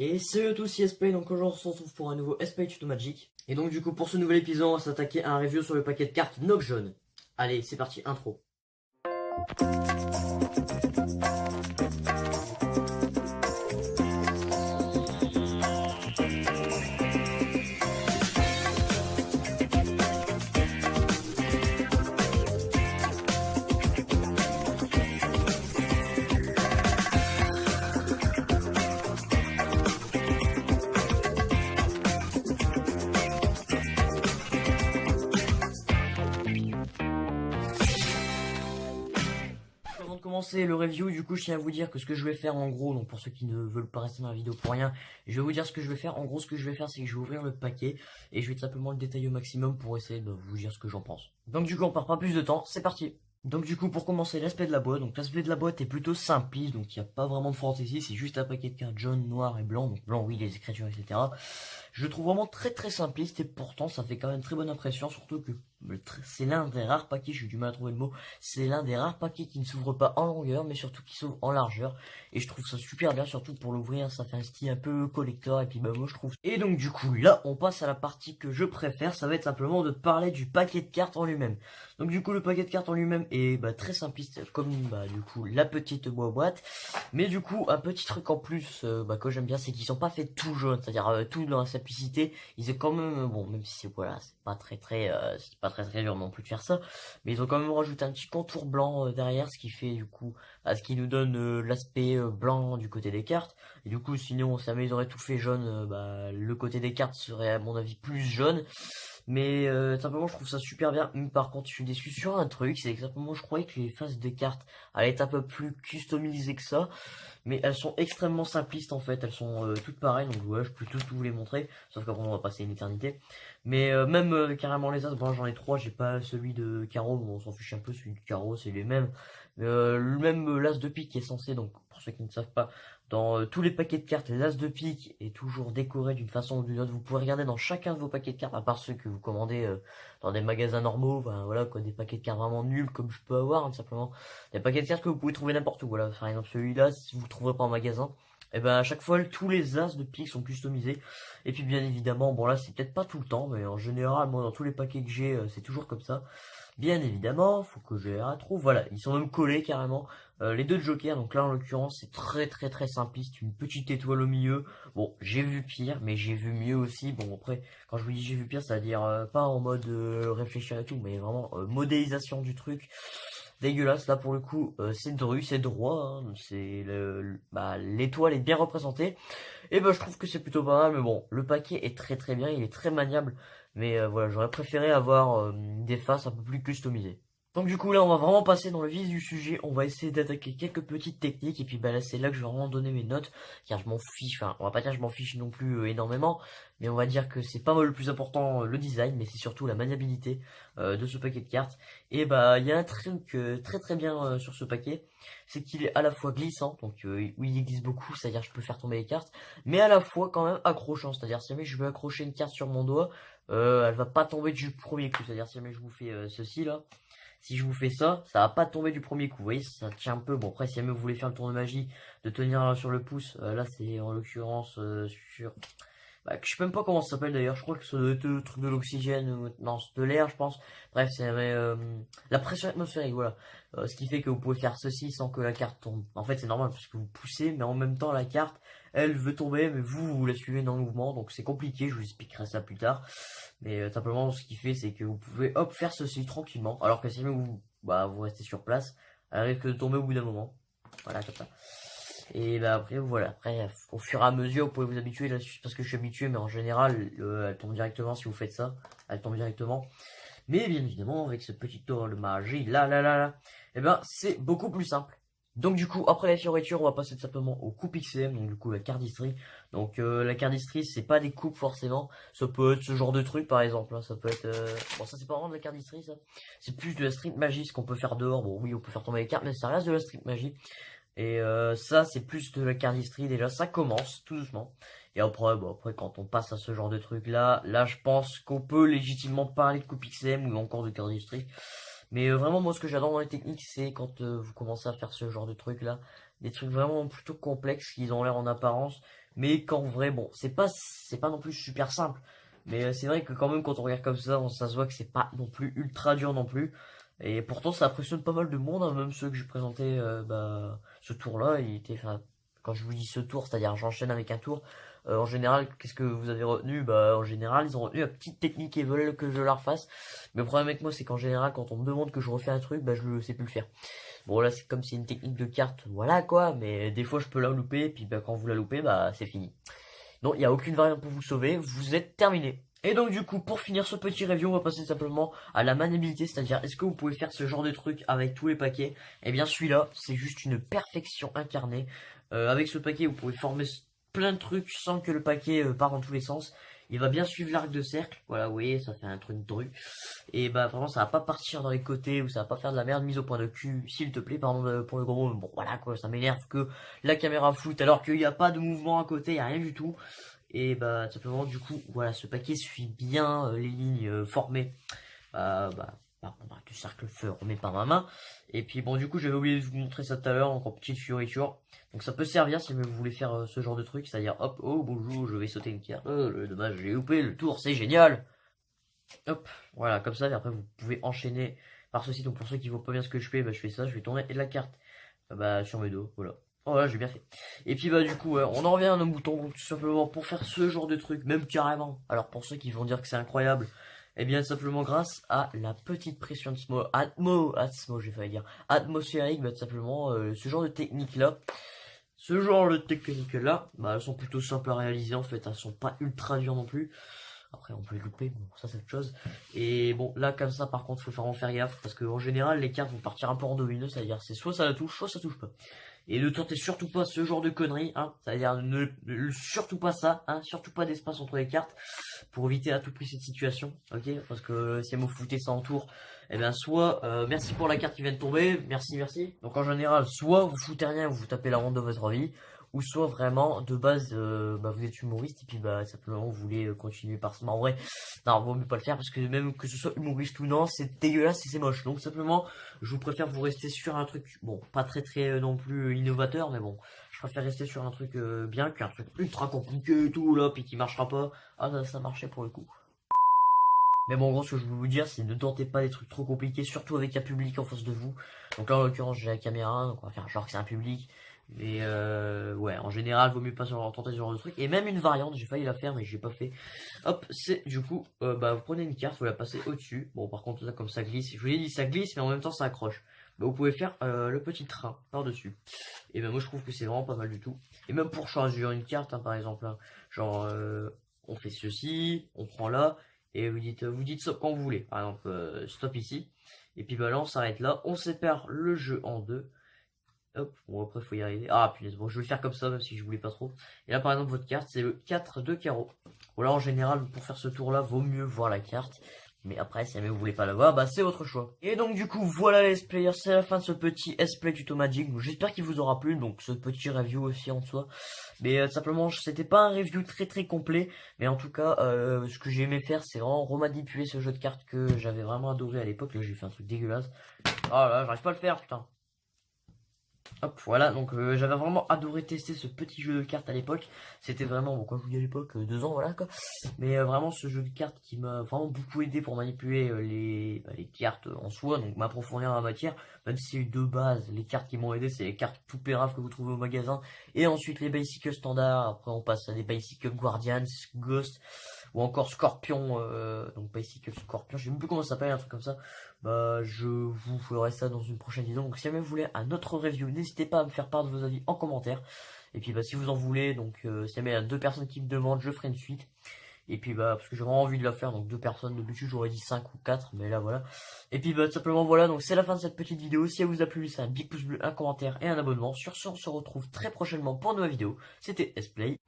Et salut à tous, c'est Spay, donc aujourd'hui on se retrouve pour un nouveau Spay Tuto Magic. Et donc du coup pour ce nouvel épisode on va s'attaquer à un review sur le paquet de cartes Nox jaune. Allez c'est parti, intro. Avant de commencer le review, du coup je tiens à vous dire que ce que je vais faire en gros, donc pour ceux qui ne veulent pas rester dans la vidéo pour rien, je vais vous dire ce que je vais faire. En gros ce que je vais faire c'est que je vais ouvrir le paquet et je vais tout simplement le détailler au maximum pour essayer de vous dire ce que j'en pense. Donc du coup on perd pas plus de temps, c'est parti. Donc du coup pour commencer l'aspect de la boîte, donc l'aspect de la boîte est plutôt simpliste, donc il n'y a pas vraiment de fantaisie, c'est juste un paquet de cartes jaune, noir et blanc, donc blanc oui les écritures etc. Je le trouve vraiment très simpliste et pourtant ça fait quand même très bonne impression, surtout que c'est l'un des rares paquets, j'ai eu du mal à trouver le mot, c'est l'un des rares paquets qui ne s'ouvre pas en longueur mais surtout qui s'ouvre en largeur et je trouve ça super bien, surtout pour l'ouvrir ça fait un style un peu collector et puis bah moi je trouve. Et donc du coup là on passe à la partie que je préfère, ça va être simplement de parler du paquet de cartes en lui-même. Donc du coup le paquet de cartes en lui-même est très simpliste comme du coup la petite boîte, mais du coup un petit truc en plus que j'aime bien c'est qu'ils sont pas faits tout jaune, c'est-à-dire tout dans la simplicité, ils ont quand même bon même si voilà c'est pas c'est pas très dur non plus de faire ça, mais ils ont quand même rajouté un petit contour blanc derrière, ce qui fait du coup ce qui nous donne l'aspect blanc du côté des cartes. Et du coup sinon si jamais ils auraient tout fait jaune, le côté des cartes serait à mon avis plus jaune. Mais simplement je trouve ça super bien. Mais par contre je suis déçu sur un truc, c'est que simplement je croyais que les faces des cartes allaient être un peu plus customisées que ça, mais elles sont extrêmement simplistes en fait, elles sont toutes pareilles, donc ouais je peux tout vous les montrer, sauf qu'après on va passer une éternité. Mais même carrément les as, bon j'en ai trois, j'ai pas celui de carreau, bon on s'en fiche un peu, celui de carreau c'est les mêmes. Le même l'as de pique est censé, donc pour ceux qui ne savent pas, dans tous les paquets de cartes, l'as de pique est toujours décoré d'une façon ou d'une autre. Vous pouvez regarder dans chacun de vos paquets de cartes, à part ceux que vous commandez dans des magasins normaux, enfin voilà quoi, des paquets de cartes vraiment nuls comme je peux avoir, hein, simplement. Des paquets de cartes que vous pouvez trouver n'importe où, voilà. Par exemple celui-là, si vous ne le trouverez pas en magasin, et ben à chaque fois tous les as de pique sont customisés. Et puis bien évidemment, bon là c'est peut-être pas tout le temps, mais en général moi dans tous les paquets que j'ai c'est toujours comme ça. Bien évidemment, faut que je les retrouve. Voilà, ils sont même collés carrément. Les deux jokers, donc là en l'occurrence c'est très simpliste, une petite étoile au milieu. Bon, j'ai vu pire, mais j'ai vu mieux aussi. Bon après, quand je vous dis j'ai vu pire, c'est-à-dire pas en mode réfléchir et tout, mais vraiment modélisation du truc. Dégueulasse, là pour le coup, c'est dru, c'est droit, hein, c'est l'étoile est bien représentée. Et ben je trouve que c'est plutôt pas mal, mais bon, le paquet est très bien, il est très maniable, mais voilà, j'aurais préféré avoir des faces un peu plus customisées. Donc du coup là on va vraiment passer dans le vif du sujet, on va essayer d'attaquer quelques petites techniques et puis là c'est là que je vais vraiment donner mes notes, car je m'en fiche, enfin on va pas dire que je m'en fiche non plus énormément, mais on va dire que c'est pas mal le plus important le design, mais c'est surtout la maniabilité de ce paquet de cartes. Et il y a un truc très bien sur ce paquet, c'est qu'il est à la fois glissant, donc oui il glisse beaucoup, c'est-à-dire je peux faire tomber les cartes, mais à la fois quand même accrochant, c'est-à-dire si jamais je veux accrocher une carte sur mon doigt, elle va pas tomber du premier coup, c'est-à-dire si jamais je vous fais ceci là, si je vous fais ça, ça va pas tomber du premier coup, vous voyez, ça tient un peu, bon après si jamais vous voulez faire le tour de magie, de tenir sur le pouce, là c'est en l'occurrence sur... je sais même pas comment ça s'appelle d'ailleurs, je crois que ça doit être le truc de l'oxygène, non c'est de l'air je pense, bref c'est la pression atmosphérique, voilà. Ce qui fait que vous pouvez faire ceci sans que la carte tombe. En fait c'est normal parce que vous poussez, mais en même temps la carte, elle veut tomber, mais vous la suivez dans le mouvement, donc c'est compliqué, je vous expliquerai ça plus tard. Mais simplement ce qui fait c'est que vous pouvez hop faire ceci tranquillement, alors que si vous, vous restez sur place, elle risque de tomber au bout d'un moment. Voilà comme ça. Et après voilà, après au fur et à mesure vous pouvez vous habituer, là c'est parce que je suis habitué, mais en général elle tombe directement si vous faites ça, elle tombe directement. Mais bien évidemment avec ce petit tour de magie là, et c'est beaucoup plus simple. Donc du coup après la fioriture on va passer tout simplement aux coupes XM, donc du coup la cardistrie. Donc la cardistrie c'est pas des coupes forcément, ça peut être ce genre de truc par exemple, hein. Ça peut être bon ça c'est pas vraiment de la cardistrie ça, c'est plus de la street magie, ce qu'on peut faire dehors. Bon oui on peut faire tomber les cartes, mais ça reste de la street magie. Et ça c'est plus de la cardistrie, déjà ça commence tout doucement. Et après, après quand on passe à ce genre de truc là je pense qu'on peut légitimement parler de coupe XM ou encore de cardistrie. Mais vraiment moi ce que j'adore dans les techniques c'est quand vous commencez à faire ce genre de truc là, des trucs vraiment plutôt complexes qu'ils ont l'air en apparence, mais qu'en vrai, bon, c'est pas non plus super simple. Mais c'est vrai que quand même, quand on regarde comme ça se voit que c'est pas non plus ultra dur non plus. Et pourtant, ça impressionne pas mal de monde, hein, même ceux que je présentais, ce tour-là, il était, enfin, quand je vous dis ce tour, c'est-à-dire j'enchaîne avec un tour, en général, qu'est-ce que vous avez retenu? Bah, en général, ils ont retenu la petite technique et veulent que je la refasse. Mais le problème avec moi, c'est qu'en général, quand on me demande que je refais un truc, bah, je ne sais plus le faire. Bon, là, c'est comme c'est une technique de carte, voilà quoi, mais des fois, je peux la louper, et puis bah, quand vous la loupez, bah, c'est fini. Non, il n'y a aucune variante pour vous sauver, vous êtes terminé. Et donc du coup, pour finir ce petit review, on va passer simplement à la maniabilité, c'est-à-dire est-ce que vous pouvez faire ce genre de truc avec tous les paquets? Eh bien celui-là, c'est juste une perfection incarnée. Avec ce paquet, vous pouvez former plein de trucs sans que le paquet parte dans tous les sens. Il va bien suivre l'arc de cercle, voilà, vous voyez, ça fait un truc dru. Et bah vraiment, ça va pas partir dans les côtés ou ça va pas faire de la merde mise au point de cul, s'il te plaît, pardon pour le gros mot. Bon voilà quoi, ça m'énerve que la caméra floute alors qu'il n'y a pas de mouvement à côté, il n'y a rien du tout. Et bah simplement du coup voilà ce paquet suit bien les lignes formées du cercle formé par ma main. Et puis bon du coup j'avais oublié de vous montrer ça tout à l'heure, donc en petite fioriture. Donc ça peut servir si vous voulez faire ce genre de truc, c'est-à-dire hop, oh bonjour je vais sauter une carte, oh dommage j'ai loupé le tour, c'est génial. Hop, voilà comme ça et après vous pouvez enchaîner par ceci. Donc pour ceux qui voient pas bien ce que je fais, bah je fais ça, je vais tourner et de la carte sur mes dos, voilà. Oh là, j'ai bien fait. Et puis bah du coup, on en revient à nos moutons, donc tout simplement pour faire ce genre de truc, même carrément. Alors pour ceux qui vont dire que c'est incroyable, eh bien simplement grâce à la petite pression j'ai failli dire, atmosphérique, bah tout simplement, ce genre de technique là, bah elles sont plutôt simples à réaliser en fait, elles sont pas ultra dures non plus. Après, on peut les louper, bon, ça c'est autre chose. Et bon, là, comme ça, par contre, faut vraiment faire gaffe, parce qu'en général, les cartes vont partir un peu en domineux, c'est-à-dire c'est soit ça la touche, soit ça touche pas. Et ne tentez surtout pas ce genre de conneries, hein, c'est-à-dire surtout pas ça, hein, surtout pas d'espace entre les cartes, pour éviter à tout prix cette situation, ok? Parce que si elle me foutait ça en tour, eh bien soit, merci pour la carte qui vient de tomber, merci, merci. Donc en général, soit vous foutez rien, vous tapez la ronde de votre vie, ou soit vraiment de base vous êtes humoriste et puis simplement vous voulez continuer par ça. Mais en vrai, non, vaut mieux pas le faire parce que même que ce soit humoriste ou non, c'est dégueulasse et c'est moche. Donc simplement, je vous préfère vous rester sur un truc, bon, pas très très non plus innovateur, mais bon, je préfère rester sur un truc bien qu'un truc ultra compliqué et tout là, puis qui marchera pas. Ah ça marchait pour le coup. Mais bon, en gros, ce que je veux vous dire, c'est ne tentez pas des trucs trop compliqués, surtout avec un public en face de vous. Donc là, en l'occurrence, j'ai la caméra, donc on va faire genre que c'est un public. Mais ouais, en général, vaut mieux pas tenter ce genre de truc. Et même une variante, j'ai failli la faire, mais j'ai pas fait. Hop, c'est du coup, vous prenez une carte, vous la passez au-dessus. Bon, par contre, là, comme ça glisse, je vous ai dit, ça glisse, mais en même temps, ça accroche. Bah, vous pouvez faire le petit train par-dessus. Et ben moi, je trouve que c'est vraiment pas mal du tout. Et même pour choisir une carte, hein, par exemple, hein, genre, on fait ceci, on prend là et vous dites stop quand vous voulez. Par exemple, stop ici. Et puis bah là, on s'arrête là. On sépare le jeu en deux. Hop, bon après faut y arriver. Ah punaise, bon je vais le faire comme ça même si je voulais pas trop. Et là par exemple votre carte c'est le 4 de carreau. Voilà en général pour faire ce tour là vaut mieux voir la carte. Mais après si jamais vous voulez pas la voir, bah c'est votre choix. Et donc du coup voilà les players, c'est la fin de ce petit S-Play tuto Magic. J'espère qu'il vous aura plu, donc ce petit review aussi en soi. Mais simplement c'était pas un review très très complet. Mais en tout cas ce que j'ai aimé faire c'est vraiment remanipuler ce jeu de cartes que j'avais vraiment adoré à l'époque. Là j'ai fait un truc dégueulasse. Oh là j'arrive pas à le faire putain. Hop, voilà, donc j'avais vraiment adoré tester ce petit jeu de cartes à l'époque. C'était vraiment, bon, quand je vous dis à l'époque, 2 ans, voilà quoi. Mais vraiment ce jeu de cartes qui m'a vraiment beaucoup aidé pour manipuler les cartes en soi, donc m'approfondir dans la matière. Même si de base, les cartes qui m'ont aidé, c'est les cartes tout péraves que vous trouvez au magasin. Et ensuite les basic standards, après on passe à des basic guardians, ghost, ou encore scorpion, donc basic scorpion, je sais même plus comment ça s'appelle, un truc comme ça. Bah je vous ferai ça dans une prochaine vidéo. Donc si jamais vous voulez un autre review, n'hésitez pas à me faire part de vos avis en commentaire. Et puis bah si vous en voulez, donc si jamais il y a 2 personnes qui me demandent, je ferai une suite. Et puis bah parce que j'ai vraiment envie de la faire, donc 2 personnes, d'habitude j'aurais dit 5 ou 4, mais là voilà. Et puis bah tout simplement voilà, donc c'est la fin de cette petite vidéo. Si elle vous a plu, c'est un big pouce bleu, un commentaire et un abonnement. Sur ce, on se retrouve très prochainement pour une nouvelle vidéo. C'était S-Play.